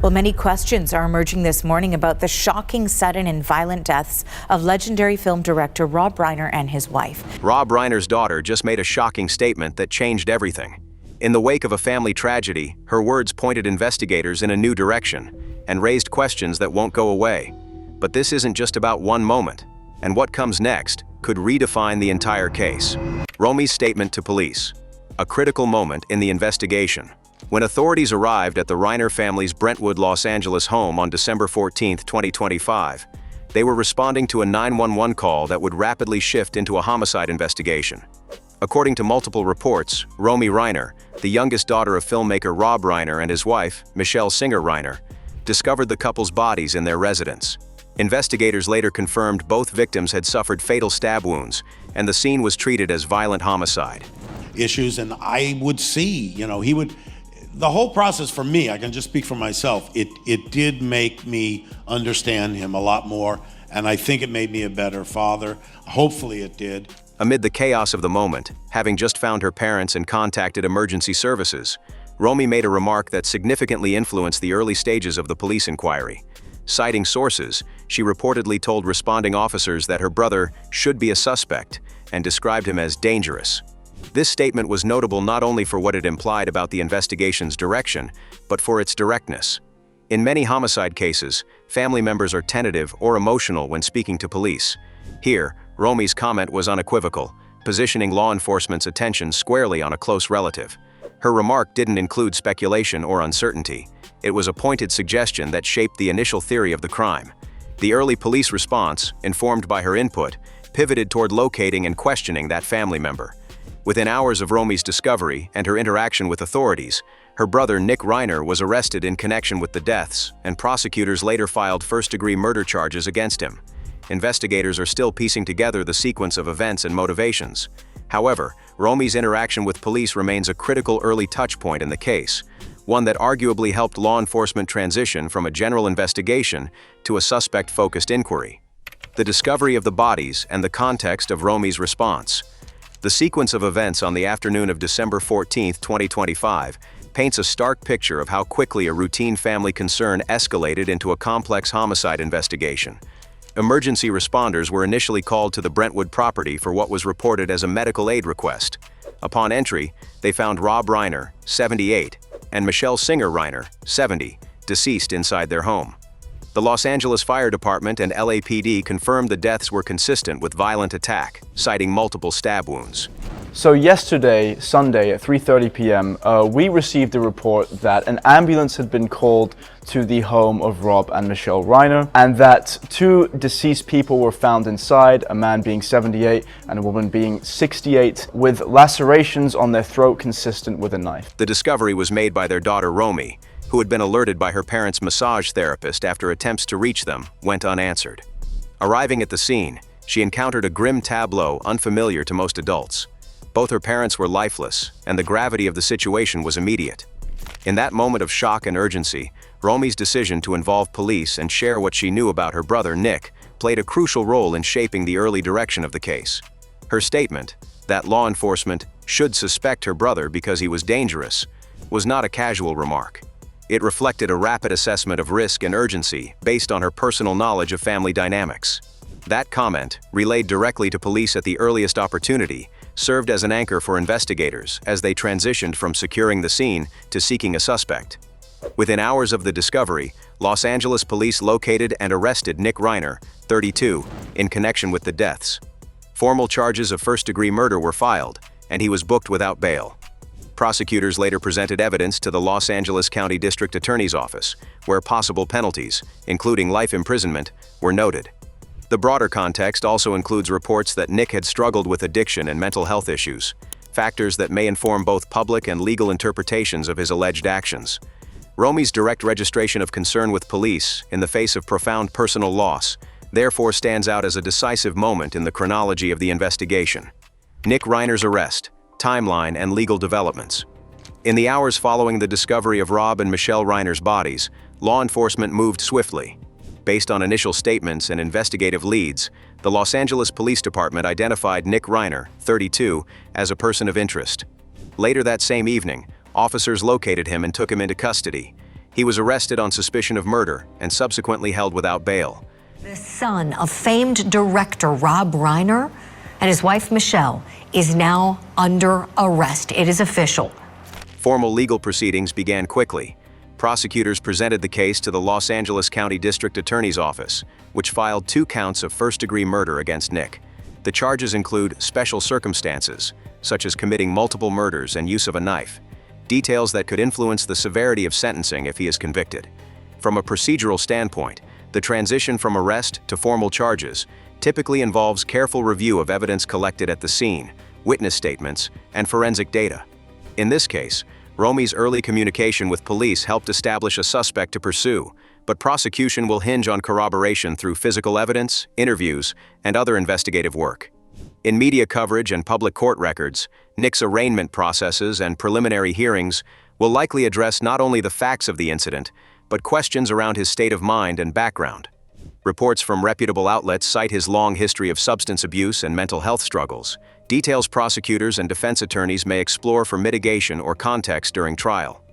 Well, many questions are emerging this morning about the shocking, sudden and violent deaths of legendary film director Rob Reiner and his wife. Rob Reiner's daughter just made a shocking statement that changed everything. In the wake of a family tragedy, her words pointed investigators in a new direction and raised questions that won't go away. But this isn't just about one moment, and what comes next could redefine the entire case. Romy's statement to police, a critical moment in the investigation. When authorities arrived at the Reiner family's Brentwood, Los Angeles home on December 14, 2025, they were responding to a 911 call that would rapidly shift into a homicide investigation. According to multiple reports, Romy Reiner, the youngest daughter of filmmaker Rob Reiner, and his wife, Michelle Singer Reiner, discovered the couple's bodies in their residence. Investigators later confirmed both victims had suffered fatal stab wounds, and the scene was treated as violent homicide. Issues, and I would see, the whole process for me, I can just speak for myself, it did make me understand him a lot more, and I think it made me a better father. Hopefully it did. Amid the chaos of the moment, having just found her parents and contacted emergency services, Romy made a remark that significantly influenced the early stages of the police inquiry. Citing sources, she reportedly told responding officers that her brother should be a suspect and described him as dangerous. This statement was notable not only for what it implied about the investigation's direction, but for its directness. In many homicide cases, family members are tentative or emotional when speaking to police. Here, Romy's comment was unequivocal, positioning law enforcement's attention squarely on a close relative. Her remark didn't include speculation or uncertainty. It was a pointed suggestion that shaped the initial theory of the crime. The early police response, informed by her input, pivoted toward locating and questioning that family member. Within hours of Romy's discovery and her interaction with authorities, her brother Nick Reiner was arrested in connection with the deaths, and prosecutors later filed first-degree murder charges against him. Investigators are still piecing together the sequence of events and motivations. However, Romy's interaction with police remains a critical early touchpoint in the case, one that arguably helped law enforcement transition from a general investigation to a suspect-focused inquiry. The discovery of the bodies and the context of Romy's response. The sequence of events on the afternoon of December 14, 2025, paints a stark picture of how quickly a routine family concern escalated into a complex homicide investigation. Emergency responders were initially called to the Brentwood property for what was reported as a medical aid request. Upon entry, they found Rob Reiner, 78, and Michelle Singer Reiner, 70, deceased inside their home. The Los Angeles Fire Department and LAPD confirmed the deaths were consistent with violent attack, citing multiple stab wounds. So yesterday, Sunday at 3:30 p.m., we received a report that an ambulance had been called to the home of Rob and Michelle Reiner, and that two deceased people were found inside, a man being 78 and a woman being 68, with lacerations on their throat consistent with a knife. The discovery was made by their daughter Romy, who had been alerted by her parents' massage therapist after attempts to reach them went unanswered. Arriving at the scene, she encountered a grim tableau unfamiliar to most adults. Both her parents were lifeless, and the gravity of the situation was immediate. In that moment of shock and urgency, Romy's decision to involve police and share what she knew about her brother Nick played a crucial role in shaping the early direction of the case. Her statement, that law enforcement should suspect her brother because he was dangerous, was not a casual remark. It reflected a rapid assessment of risk and urgency based on her personal knowledge of family dynamics. That comment, relayed directly to police at the earliest opportunity, served as an anchor for investigators as they transitioned from securing the scene to seeking a suspect. Within hours of the discovery, Los Angeles police located and arrested Nick Reiner, 32, in connection with the deaths. Formal charges of first-degree murder were filed, and he was booked without bail. Prosecutors later presented evidence to the Los Angeles County District Attorney's Office, where possible penalties, including life imprisonment, were noted. The broader context also includes reports that Nick had struggled with addiction and mental health issues, factors that may inform both public and legal interpretations of his alleged actions. Romy's direct registration of concern with police, in the face of profound personal loss, therefore stands out as a decisive moment in the chronology of the investigation. Nick Reiner's arrest, timeline, and legal developments. In the hours following the discovery of Rob and Michelle Reiner's bodies, law enforcement moved swiftly. Based on initial statements and investigative leads, the Los Angeles Police Department identified Nick Reiner, 32, as a person of interest. Later that same evening, officers located him and took him into custody. He was arrested on suspicion of murder and subsequently held without bail. The son of famed director Rob Reiner and his wife Michelle is now under arrest. It is official. Formal legal proceedings began quickly. Prosecutors presented the case to the Los Angeles County District Attorney's Office, which filed 2 counts of first-degree murder against Nick. The charges include special circumstances, such as committing multiple murders and use of a knife, details that could influence the severity of sentencing if he is convicted. From a procedural standpoint, the transition from arrest to formal charges typically involves careful review of evidence collected at the scene, witness statements, and forensic data. In this case, Romy's early communication with police helped establish a suspect to pursue, but prosecution will hinge on corroboration through physical evidence, interviews, and other investigative work. In media coverage and public court records, Nick's arraignment processes and preliminary hearings will likely address not only the facts of the incident, but questions around his state of mind and background. Reports from reputable outlets cite his long history of substance abuse and mental health struggles, details prosecutors and defense attorneys may explore for mitigation or context during trial.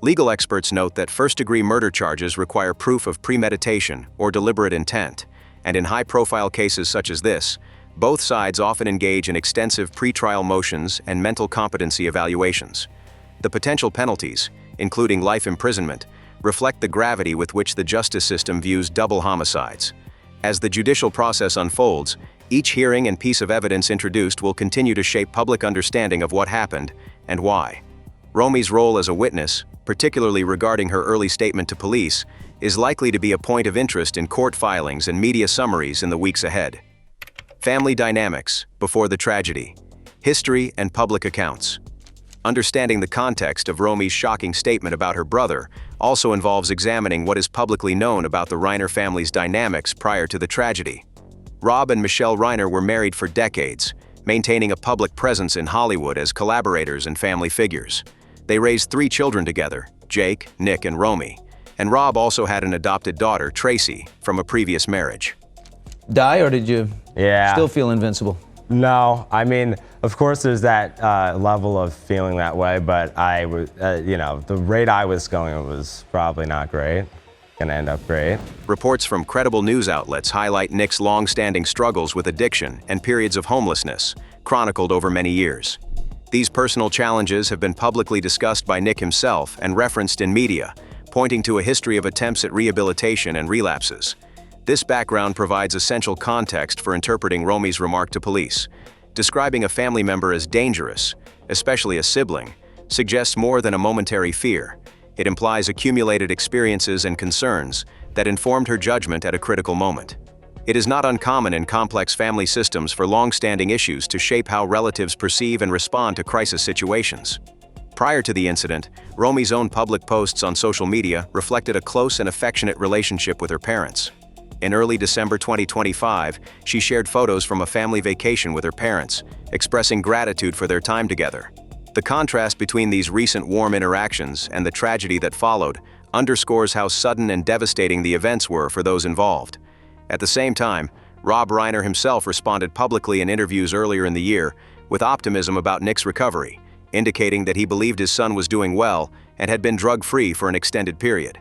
Legal experts note that first-degree murder charges require proof of premeditation or deliberate intent, and in high-profile cases such as this, both sides often engage in extensive pretrial motions and mental competency evaluations. The potential penalties, including life imprisonment, reflect the gravity with which the justice system views double homicides. As the judicial process unfolds, each hearing and piece of evidence introduced will continue to shape public understanding of what happened and why. Romy's role as a witness, particularly regarding her early statement to police, is likely to be a point of interest in court filings and media summaries in the weeks ahead. Family dynamics before the tragedy, history and public accounts. Understanding the context of Romy's shocking statement about her brother also involves examining what is publicly known about the Reiner family's dynamics prior to the tragedy. Rob and Michelle Reiner were married for decades, maintaining a public presence in Hollywood as collaborators and family figures. They raised 3 children together, Jake, Nick, and Romy, and Rob also had an adopted daughter, Tracy, from a previous marriage. Die, or did you still feel invincible? No, I mean, of course there's that level of feeling that way, but I was, the rate I was going was probably not great. Gonna end up great. Reports from credible news outlets highlight Nick's long-standing struggles with addiction and periods of homelessness, chronicled over many years. These personal challenges have been publicly discussed by Nick himself and referenced in media, pointing to a history of attempts at rehabilitation and relapses. This background provides essential context for interpreting Romy's remark to police. Describing a family member as dangerous, especially a sibling, suggests more than a momentary fear. It implies accumulated experiences and concerns that informed her judgment at a critical moment. It is not uncommon in complex family systems for long-standing issues to shape how relatives perceive and respond to crisis situations. Prior to the incident, Romy's own public posts on social media reflected a close and affectionate relationship with her parents. In early December 2025, she shared photos from a family vacation with her parents, expressing gratitude for their time together. The contrast between these recent warm interactions and the tragedy that followed underscores how sudden and devastating the events were for those involved. At the same time, Rob Reiner himself responded publicly in interviews earlier in the year with optimism about Nick's recovery, indicating that he believed his son was doing well and had been drug-free for an extended period.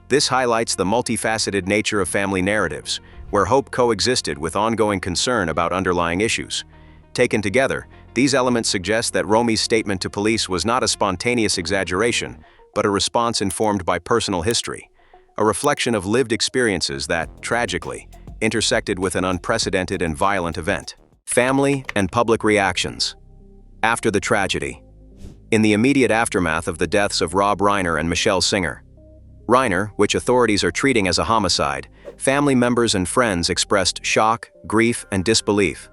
This highlights the multifaceted nature of family narratives, where hope coexisted with ongoing concern about underlying issues. Taken together, these elements suggest that Romy's statement to police was not a spontaneous exaggeration, but a response informed by personal history, a reflection of lived experiences that, tragically, intersected with an unprecedented and violent event. Family and public reactions. After the tragedy. In the immediate aftermath of the deaths of Rob Reiner and Michelle Singer, Reiner, which authorities are treating as a homicide, family members and friends expressed shock, grief, and disbelief.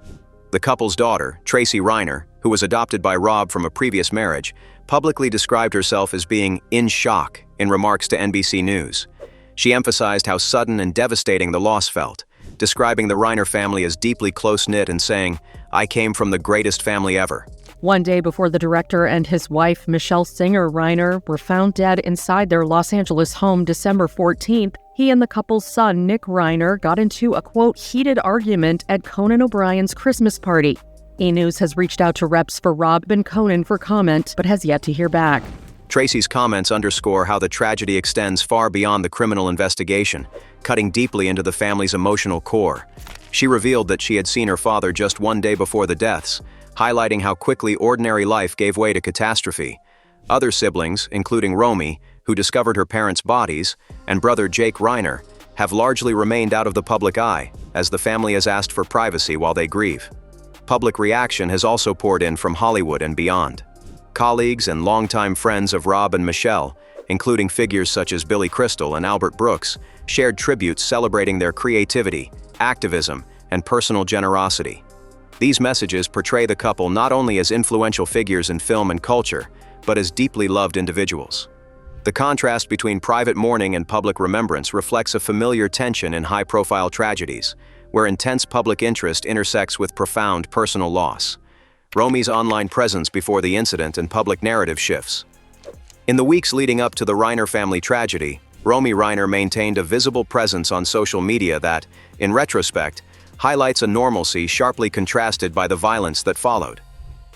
The couple's daughter, Tracy Reiner, who was adopted by Rob from a previous marriage, publicly described herself as being in shock in remarks to NBC News. She emphasized how sudden and devastating the loss felt, describing the Reiner family as deeply close-knit and saying, "I came from the greatest family ever." One day before the director and his wife, Michelle Singer Reiner, were found dead inside their Los Angeles home December 14th, he and the couple's son, Nick Reiner, got into a, quote, heated argument at Conan O'Brien's Christmas party. E! News has reached out to reps for Rob and Conan for comment, but has yet to hear back. Tracy's comments underscore how the tragedy extends far beyond the criminal investigation, cutting deeply into the family's emotional core. She revealed that she had seen her father just one day before the deaths, highlighting how quickly ordinary life gave way to catastrophe. Other siblings, including Romy, who discovered her parents' bodies, and brother Jake Reiner, have largely remained out of the public eye, as the family has asked for privacy while they grieve. Public reaction has also poured in from Hollywood and beyond. Colleagues and longtime friends of Rob and Michelle, including figures such as Billy Crystal and Albert Brooks, shared tributes celebrating their creativity, activism, and personal generosity. These messages portray the couple not only as influential figures in film and culture, but as deeply loved individuals. The contrast between private mourning and public remembrance reflects a familiar tension in high-profile tragedies, where intense public interest intersects with profound personal loss. Romy's online presence before the incident and public narrative shifts. In the weeks leading up to the Reiner family tragedy, Romy Reiner maintained a visible presence on social media that, in retrospect, highlights a normalcy sharply contrasted by the violence that followed.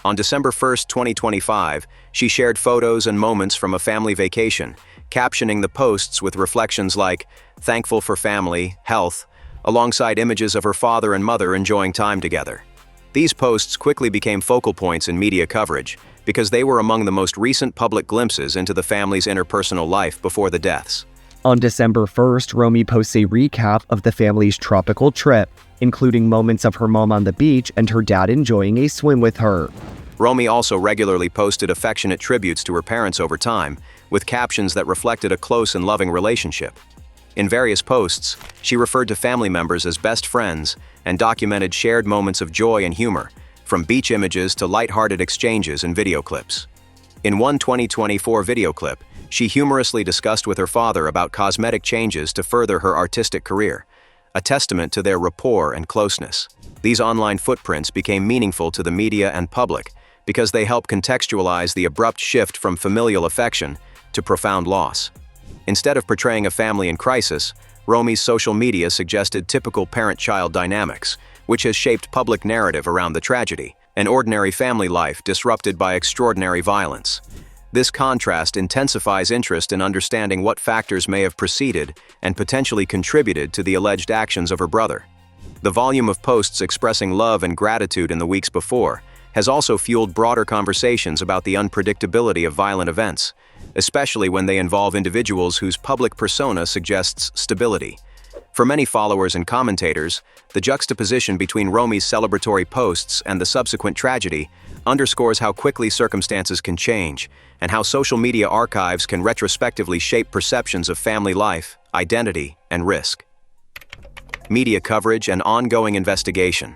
On December 1, 2025, she shared photos and moments from a family vacation, captioning the posts with reflections like, "Thankful for family, health," alongside images of her father and mother enjoying time together. These posts quickly became focal points in media coverage because they were among the most recent public glimpses into the family's interpersonal life before the deaths. On December 1st, Romy posts a recap of the family's tropical trip, including moments of her mom on the beach and her dad enjoying a swim with her. Romy also regularly posted affectionate tributes to her parents over time, with captions that reflected a close and loving relationship. In various posts, she referred to family members as best friends and documented shared moments of joy and humor, from beach images to lighthearted exchanges and video clips. In one 2024 video clip, she humorously discussed with her father about cosmetic changes to further her artistic career, a testament to their rapport and closeness. These online footprints became meaningful to the media and public because they help contextualize the abrupt shift from familial affection to profound loss. Instead of portraying a family in crisis, Romy's social media suggested typical parent-child dynamics, which has shaped public narrative around the tragedy, an ordinary family life disrupted by extraordinary violence. This contrast intensifies interest in understanding what factors may have preceded and potentially contributed to the alleged actions of her brother. The volume of posts expressing love and gratitude in the weeks before has also fueled broader conversations about the unpredictability of violent events, especially when they involve individuals whose public persona suggests stability. For many followers and commentators, the juxtaposition between Romy's celebratory posts and the subsequent tragedy underscores how quickly circumstances can change and how social media archives can retrospectively shape perceptions of family life, identity, and risk. Media coverage and ongoing investigation.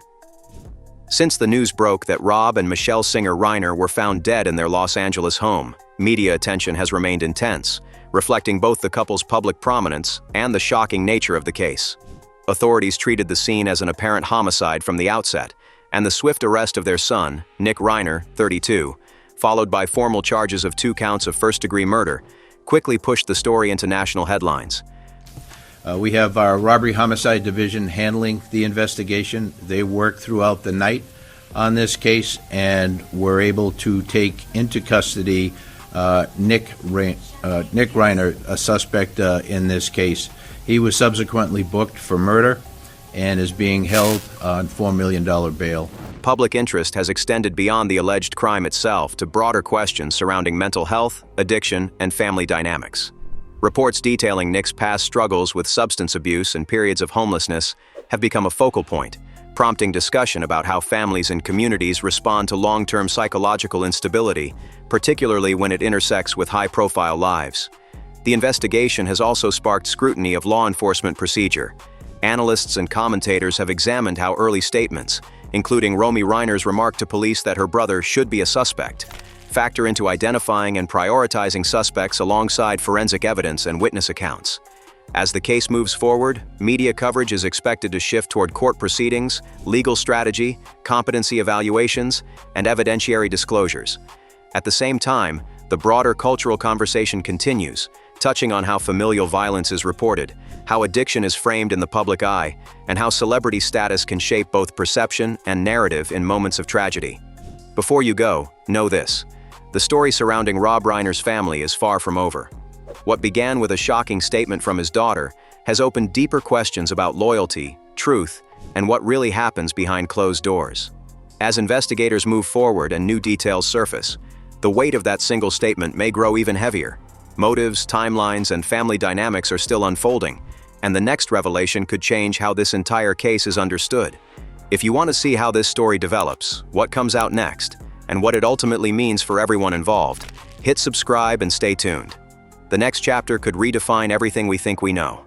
Since the news broke that Rob and Michelle Singer Reiner were found dead in their Los Angeles home, media attention has remained intense, reflecting both the couple's public prominence and the shocking nature of the case. Authorities treated the scene as an apparent homicide from the outset, and the swift arrest of their son, Nick Reiner, 32, followed by formal charges of 2 counts of first-degree murder, quickly pushed the story into national headlines. We have our robbery homicide division handling the investigation. They worked throughout the night on this case and were able to take into custody Nick Reiner, a suspect in this case. He was subsequently booked for murder and is being held on $4 million bail. Public interest has extended beyond the alleged crime itself to broader questions surrounding mental health, addiction, and family dynamics. Reports detailing Nick's past struggles with substance abuse and periods of homelessness have become a focal point, prompting discussion about how families and communities respond to long-term psychological instability, particularly when it intersects with high-profile lives. The investigation has also sparked scrutiny of law enforcement procedure. Analysts and commentators have examined how early statements, including Romy Reiner's remark to police that her brother should be a suspect, factor into identifying and prioritizing suspects alongside forensic evidence and witness accounts. As the case moves forward, media coverage is expected to shift toward court proceedings, legal strategy, competency evaluations, and evidentiary disclosures. At the same time, the broader cultural conversation continues, touching on how familial violence is reported, how addiction is framed in the public eye, and how celebrity status can shape both perception and narrative in moments of tragedy. Before you go, know this. the story surrounding Rob Reiner's family is far from over. What began with a shocking statement from his daughter has opened deeper questions about loyalty, truth, and what really happens behind closed doors. As investigators move forward and new details surface, the weight of that single statement may grow even heavier. Motives, timelines, and family dynamics are still unfolding, and the next revelation could change how this entire case is understood. If you want to see how this story develops, what comes out next, and what it ultimately means for everyone involved, hit subscribe and stay tuned. The next chapter could redefine everything we think we know.